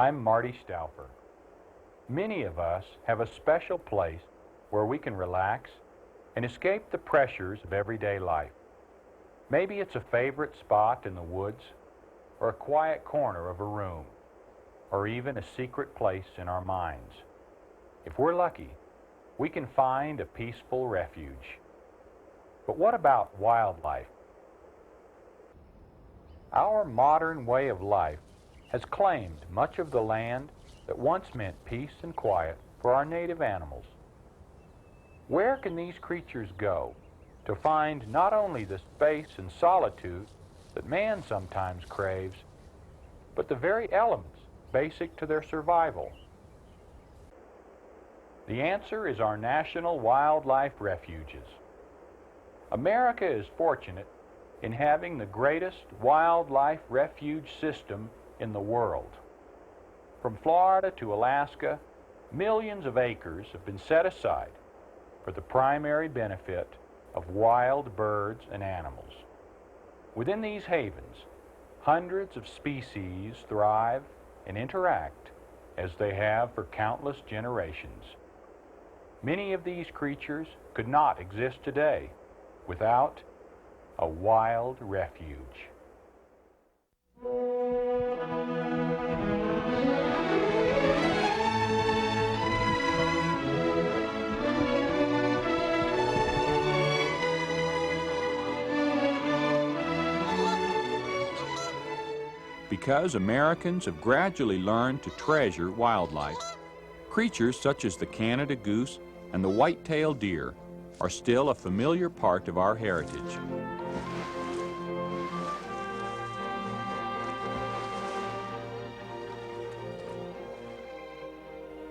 I'm Marty Stouffer. Many of us have a special place where we can relax and escape the pressures of everyday life. Maybe it's a favorite spot in the woods, or a quiet corner of a room, or even a secret place in our minds. If we're lucky, we can find a peaceful refuge. But what about wildlife? Our modern way of life has claimed much of the land that once meant peace and quiet for our native animals. Where can these creatures go to find not only the space and solitude that man sometimes craves, but the very elements basic to their survival? The answer is our national wildlife refuges. America is fortunate in having the greatest wildlife refuge system in the world. From Florida to Alaska, millions of acres have been set aside for the primary benefit of wild birds and animals. Within these havens, hundreds of species thrive and interact as they have for countless generations. Many of these creatures could not exist today without a wild refuge. Because Americans have gradually learned to treasure wildlife, creatures such as the Canada goose and the white-tailed deer are still a familiar part of our heritage.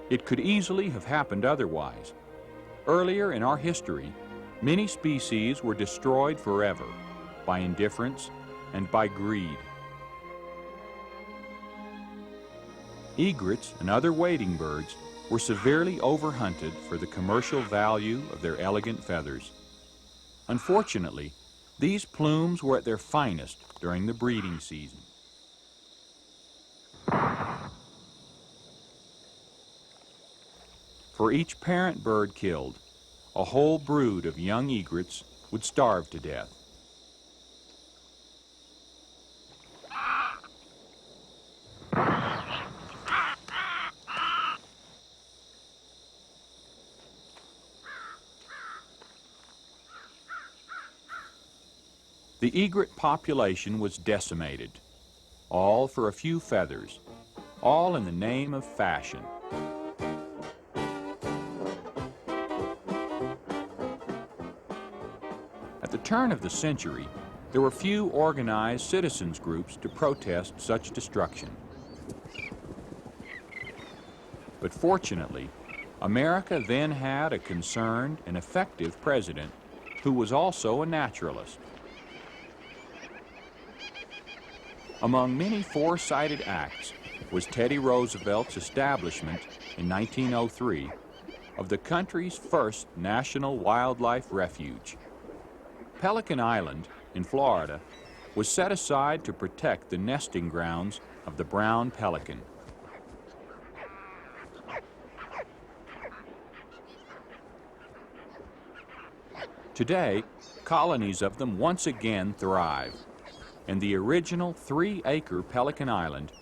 It could easily have happened otherwise. Earlier in our history, many species were destroyed forever by indifference and by greed. Egrets and other wading birds were severely overhunted for the commercial value of their elegant feathers. Unfortunately, these plumes were at their finest during the breeding season. For each parent bird killed, a whole brood of young egrets would starve to death. The egret population was decimated, all for a few feathers, all in the name of fashion. At the turn of the century, there were few organized citizens groups to protest such destruction. But fortunately, America then had a concerned and effective president who was also a naturalist. Among many foresighted acts was Teddy Roosevelt's establishment in 1903 of the country's first national wildlife refuge. Pelican Island in Florida was set aside to protect the nesting grounds of the brown pelican. Today, colonies of them once again thrive. and the original 3-acre Pelican Island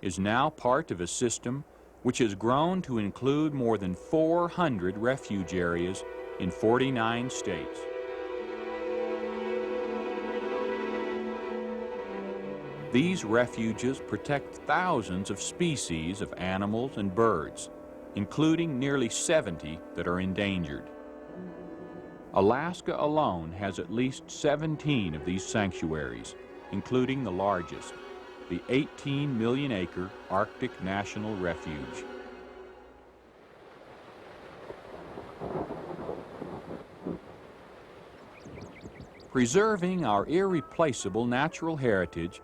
is now part of a system which has grown to include more than 400 refuge areas in 49 states. These refuges protect thousands of species of animals and birds, including nearly 70 that are endangered. Alaska alone has at least 17 of these sanctuaries, including the largest, the 18 million-acre Arctic National Refuge. Preserving our irreplaceable natural heritage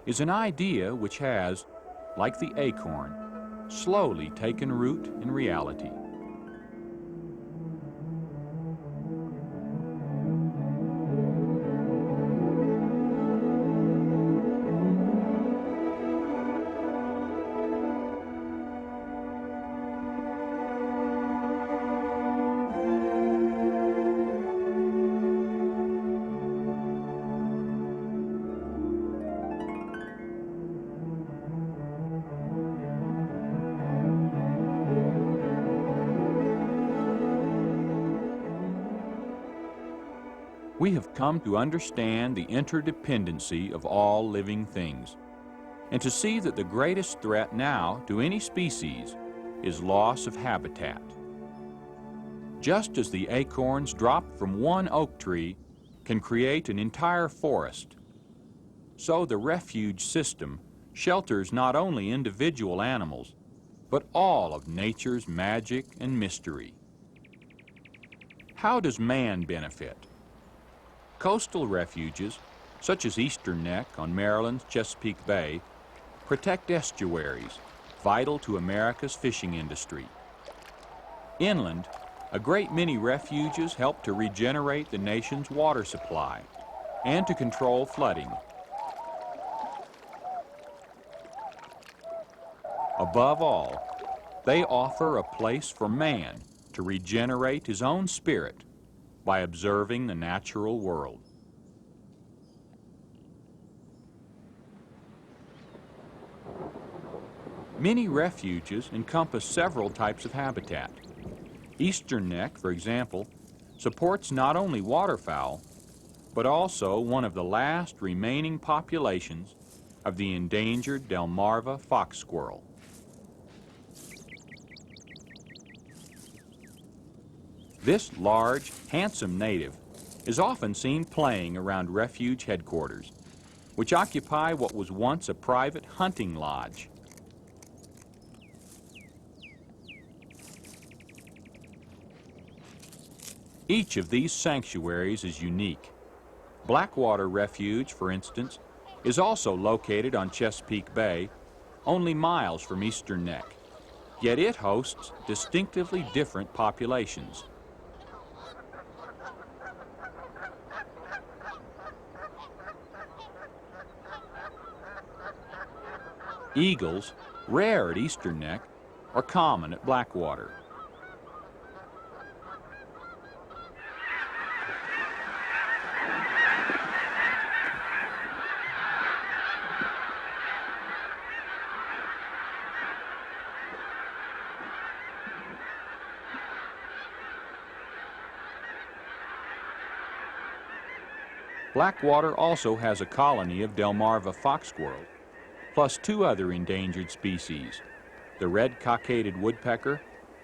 is an idea which has, like the acorn, slowly taken root in reality. We have come to understand the interdependency of all living things, and to see that the greatest threat now to any species is loss of habitat. Just as the acorns dropped from one oak tree can create an entire forest, so the refuge system shelters not only individual animals, but all of nature's magic and mystery. How does man benefit? Coastal refuges, such as Eastern Neck on Maryland's Chesapeake Bay, protect estuaries, vital to America's fishing industry. Inland, a great many refuges help to regenerate the nation's water supply and to control flooding. Above all, they offer a place for man to regenerate his own spirit by observing the natural world. Many refuges encompass several types of habitat. Eastern Neck, for example, supports not only waterfowl, but also one of the last remaining populations of the endangered Delmarva fox squirrel. This large, handsome native is often seen playing around refuge headquarters, which occupy what was once a private hunting lodge. Each of these sanctuaries is unique. Blackwater Refuge, for instance, is also located on Chesapeake Bay, only miles from Eastern Neck, yet it hosts distinctively different populations. Eagles, rare at Eastern Neck, are common at Blackwater. Blackwater also has a colony of Delmarva fox squirrel, plus 2 other endangered species, the red-cockaded woodpecker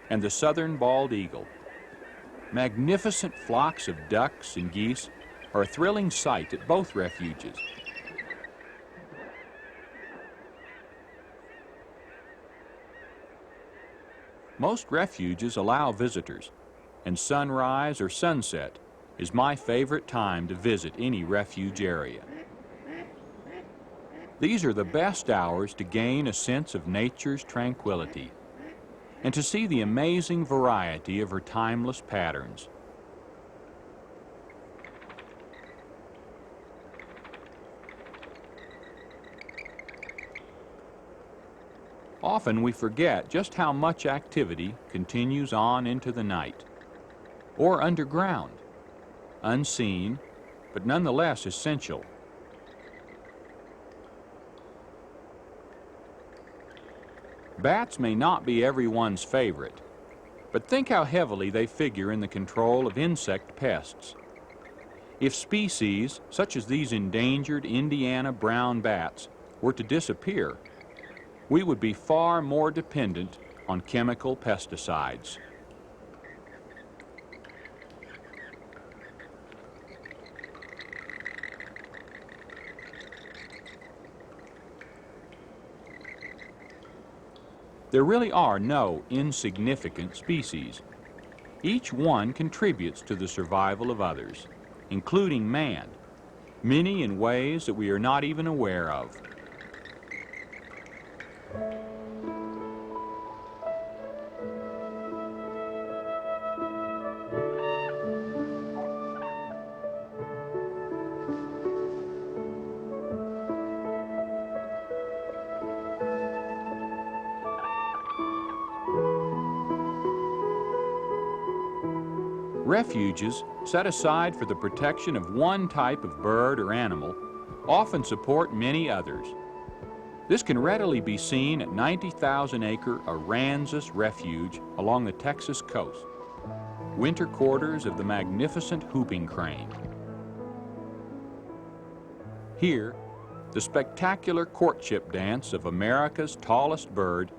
and the southern bald eagle. Magnificent flocks of ducks and geese are a thrilling sight at both refuges. Most refuges allow visitors, and sunrise or sunset is my favorite time to visit any refuge area. These are the best hours to gain a sense of nature's tranquility and to see the amazing variety of her timeless patterns. Often we forget just how much activity continues on into the night, or underground, unseen, but nonetheless essential. Bats may not be everyone's favorite, but think how heavily they figure in the control of insect pests. If species, such as these endangered Indiana brown bats, were to disappear, we would be far more dependent on chemical pesticides. There really are no insignificant species. Each one contributes to the survival of others, including man, many in ways that we are not even aware of. Refuges, set aside for the protection of one type of bird or animal, often support many others. This can readily be seen at 90,000-acre Aransas Refuge along the Texas coast, winter quarters of the magnificent whooping crane. Here, the spectacular courtship dance of America's tallest bird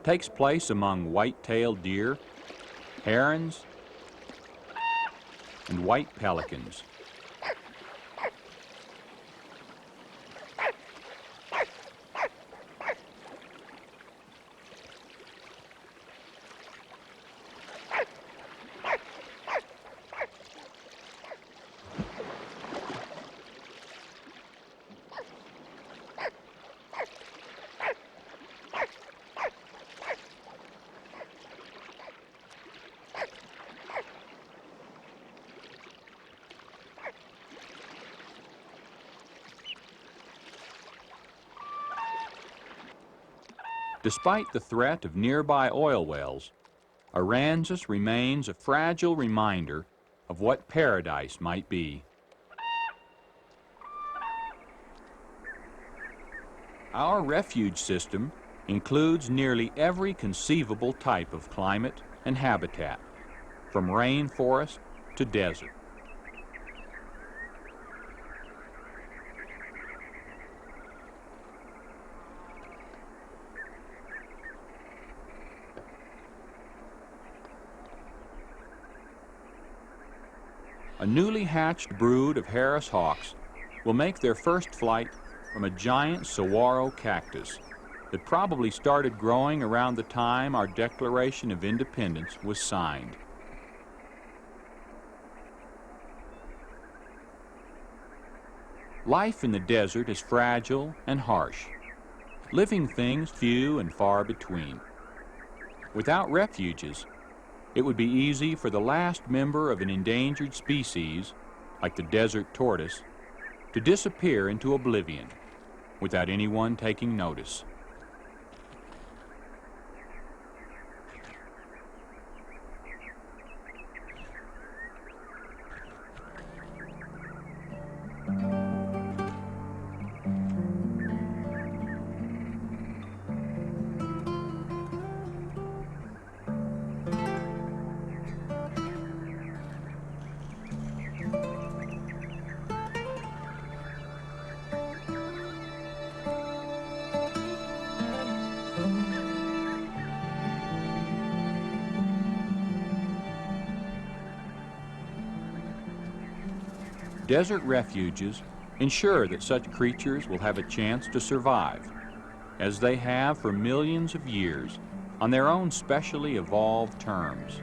takes place among white-tailed deer, herons, and white pelicans. Despite the threat of nearby oil wells, Aransas remains a fragile reminder of what paradise might be. Our refuge system includes nearly every conceivable type of climate and habitat, from rainforest to desert. A newly hatched brood of Harris hawks will make their first flight from a giant saguaro cactus that probably started growing around the time our Declaration of Independence was signed. Life in the desert is fragile and harsh, living things few and far between. Without refuges, it would be easy for the last member of an endangered species, like the desert tortoise, to disappear into oblivion without anyone taking notice. Desert refuges ensure that such creatures will have a chance to survive, as they have for millions of years, on their own specially evolved terms.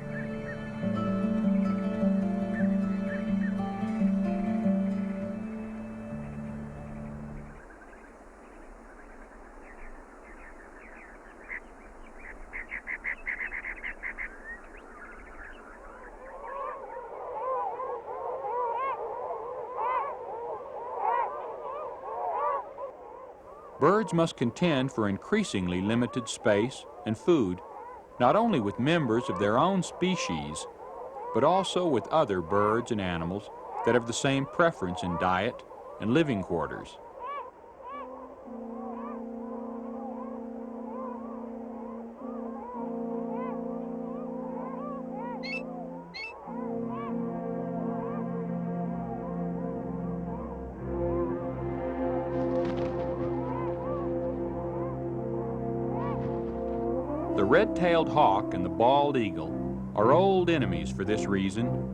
Birds must contend for increasingly limited space and food, not only with members of their own species, but also with other birds and animals that have the same preference in diet and living quarters. The red-tailed hawk and the bald eagle are old enemies for this reason.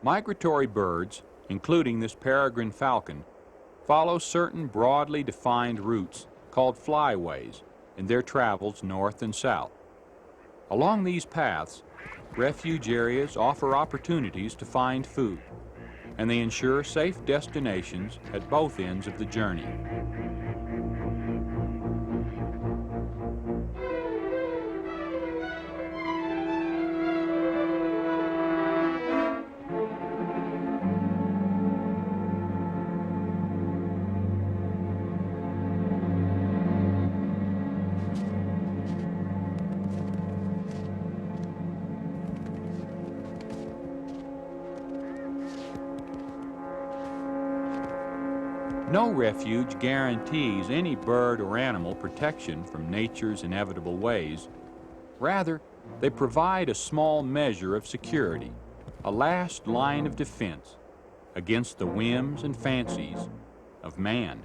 Migratory birds, including this peregrine falcon, follow certain broadly defined routes called flyways in their travels north and south. Along these paths, refuge areas offer opportunities to find food, and they ensure safe destinations at both ends of the journey. No refuge guarantees any bird or animal protection from nature's inevitable ways. Rather, they provide a small measure of security, a last line of defense against the whims and fancies of man.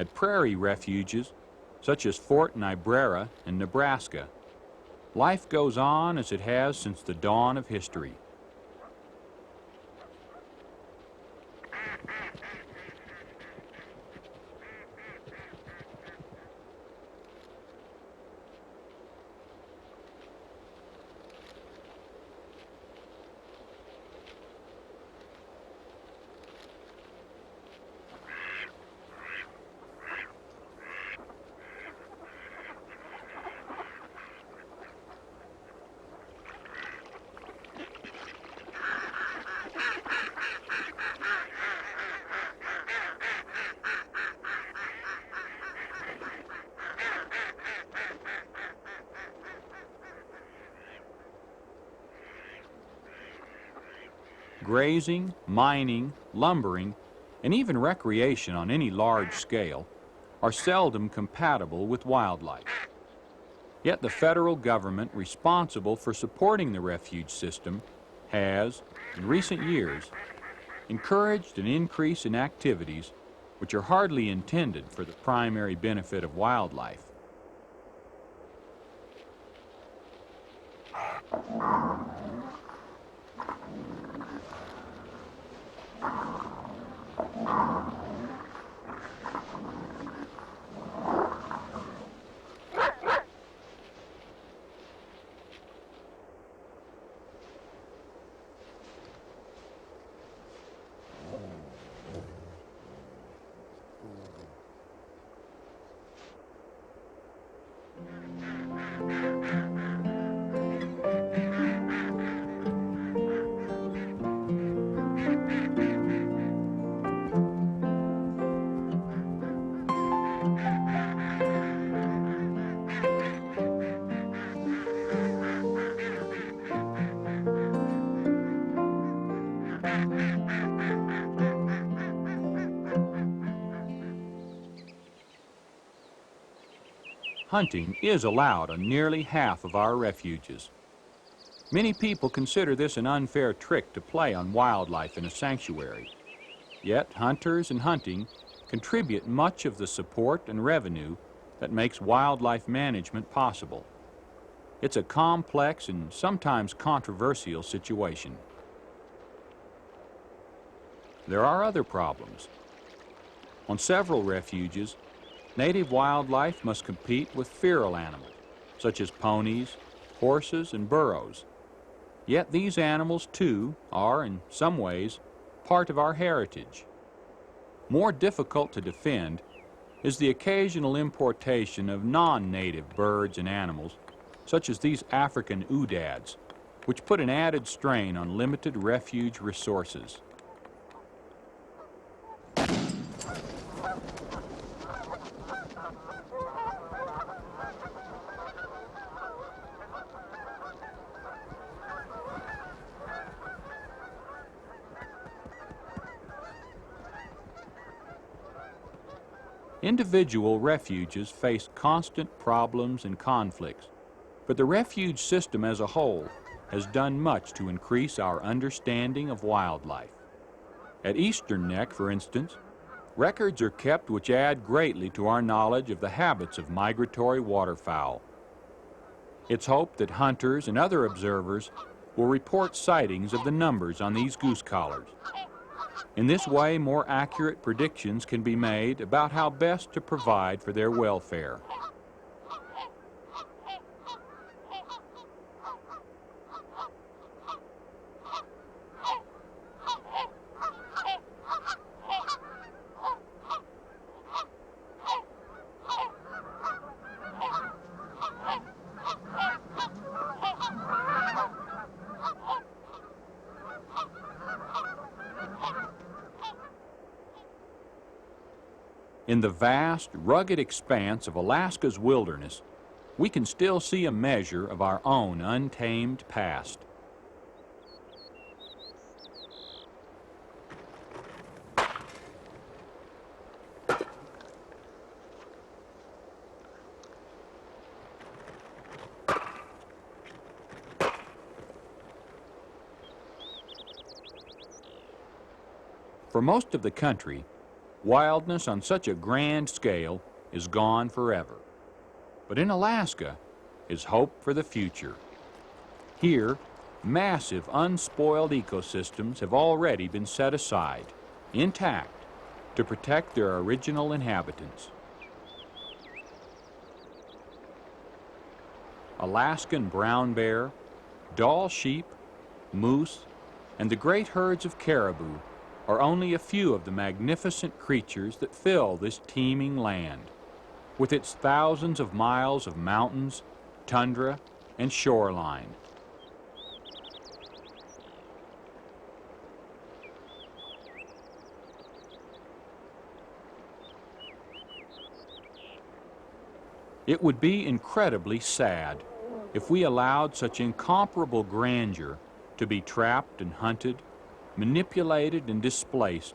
At prairie refuges, such as Fort Niobrara in Nebraska, life goes on as it has since the dawn of history. Grazing, mining, lumbering, and even recreation on any large scale are seldom compatible with wildlife. Yet the federal government responsible for supporting the refuge system has, in recent years, encouraged an increase in activities which are hardly intended for the primary benefit of wildlife. Hunting is allowed on nearly half of our refuges. Many people consider this an unfair trick to play on wildlife in a sanctuary. Yet hunters and hunting contribute much of the support and revenue that makes wildlife management possible. It's a complex and sometimes controversial situation. There are other problems. On several refuges, native wildlife must compete with feral animals, such as ponies, horses, and burros. Yet these animals, too, are, in some ways, part of our heritage. More difficult to defend is the occasional importation of non-native birds and animals, such as these African oodads, which put an added strain on limited refuge resources. Individual refuges face constant problems and conflicts, but the refuge system as a whole has done much to increase our understanding of wildlife. At Eastern Neck, for instance, records are kept which add greatly to our knowledge of the habits of migratory waterfowl. It's hoped that hunters and other observers will report sightings of the numbers on these goose collars. In this way, more accurate predictions can be made about how best to provide for their welfare. In the vast, rugged expanse of Alaska's wilderness, we can still see a measure of our own untamed past. For most of the country, wildness on such a grand scale is gone forever. But in Alaska is hope for the future. Here, massive unspoiled ecosystems have already been set aside, intact, to protect their original inhabitants. Alaskan brown bear, Dall sheep, moose, and the great herds of caribou are only a few of the magnificent creatures that fill this teeming land, with its thousands of miles of mountains, tundra, and shoreline. It would be incredibly sad if we allowed such incomparable grandeur to be trapped and hunted, manipulated and displaced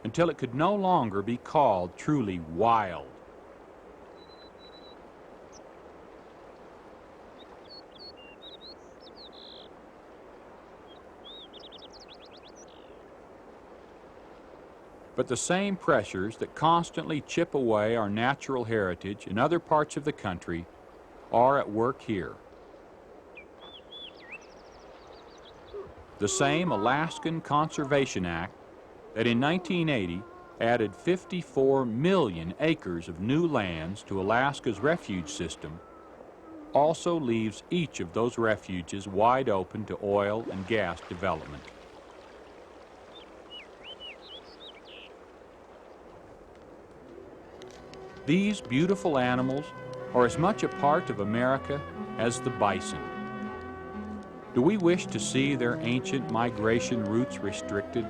until it could no longer be called truly wild. But the same pressures that constantly chip away our natural heritage in other parts of the country are at work here. The same Alaskan Conservation Act that in 1980 added 54 million acres of new lands to Alaska's refuge system also leaves each of those refuges wide open to oil and gas development. These beautiful animals are as much a part of America as the bison. Do we wish to see their ancient migration routes restricted,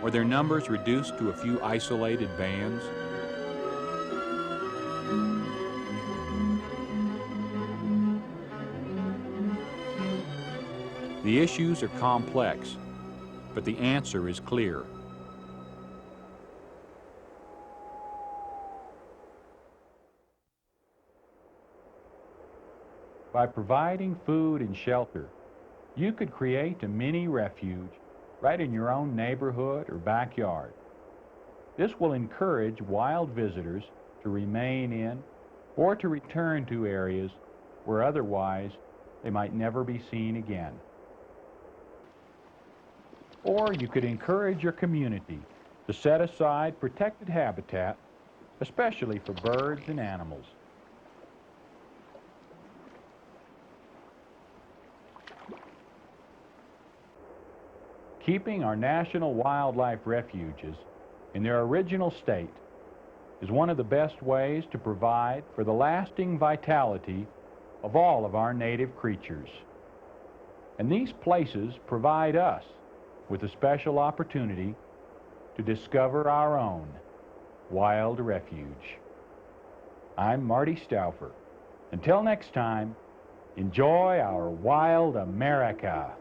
or their numbers reduced to a few isolated bands? The issues are complex, but the answer is clear. By providing food and shelter, you could create a mini refuge right in your own neighborhood or backyard. This will encourage wild visitors to remain in or to return to areas where otherwise they might never be seen again. Or you could encourage your community to set aside protected habitat, especially for birds and animals. Keeping our national wildlife refuges in their original state is one of the best ways to provide for the lasting vitality of all of our native creatures. And these places provide us with a special opportunity to discover our own wild refuge. I'm Marty Stouffer. Until next time, enjoy our wild America.